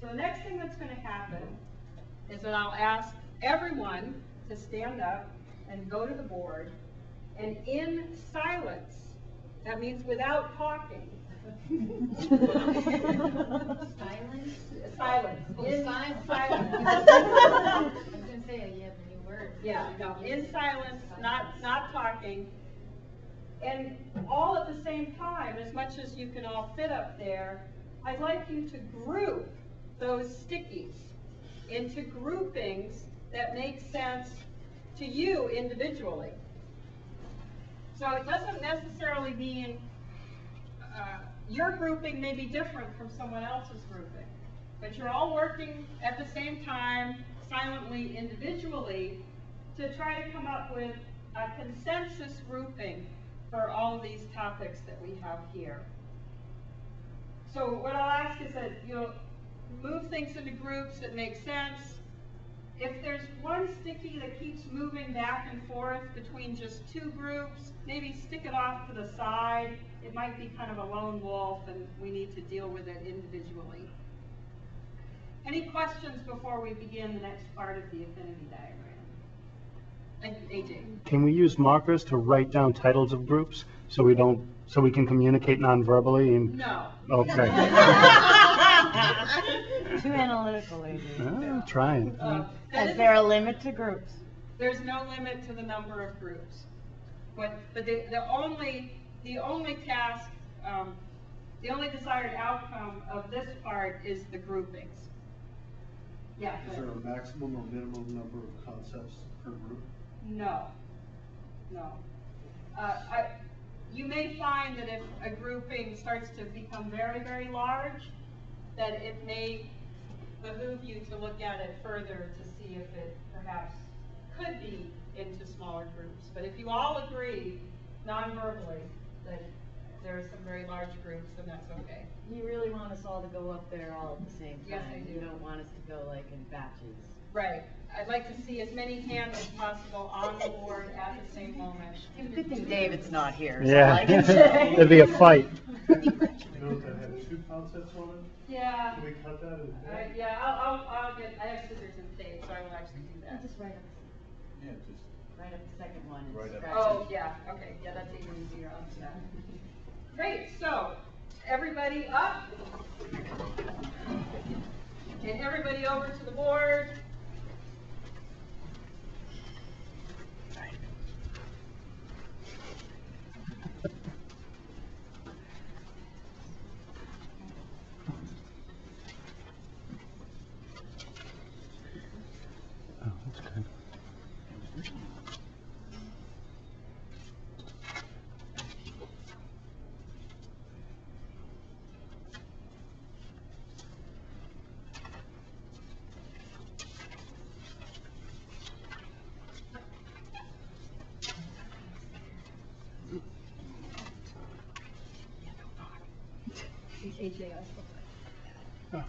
So the next thing that's going to happen is that I'll ask everyone to stand up and go to the board, and in silence, that means without talking. Silence? Silence. In silence. silence. I was going to say, you have a new word. Yeah, no, in silence, not talking. And all at the same time, as much as you can all fit up there, I'd like you to group those stickies into groupings that make sense to you individually. So it doesn't necessarily mean your grouping may be different from someone else's grouping, but you're all working at the same time, silently, individually, to try to come up with a consensus grouping for all of these topics that we have here. So what I'll ask is that you'll move things into groups that make sense. If there's one sticky that keeps moving back and forth between just two groups, maybe stick it off to the side. It might be kind of a lone wolf and we need to deal with it individually. Any questions before we begin the next part of the affinity diagram? AJ. Can we use markers to write down titles of groups so we can communicate non-verbally? And... No. Okay. Too analytical, AJ. I'm trying. Is there a limit to groups? There's no limit to the number of groups. But the only task, the only desired outcome of this part is the groupings. Yeah. Is there a maximum or minimum number of concepts per group? No. No. You may find that if a grouping starts to become very, very large, that it may behoove you to look at it further to see if it perhaps could be into smaller groups. But if you all agree non-verbally that there are some very large groups, then that's okay. You really want us all to go up there all at the same time. Yes, I do. You don't want us to go like in batches. Right. I'd like to see as many hands as possible on the board at the same moment. Good thing David's not here. Yeah. So I can say. There'd be a fight. You know that had two concepts on it? Yeah. Can we cut that in half? Yeah, I'll get, I have scissors and tape, so I will actually do that. Just write up, Yeah, just. write up the second one and Right up. scratch Oh, it. yeah, okay, yeah, that's even easier, I'll do that. Great, so, everybody up. And everybody over to the board. Oh, that's good. AJ, Oh.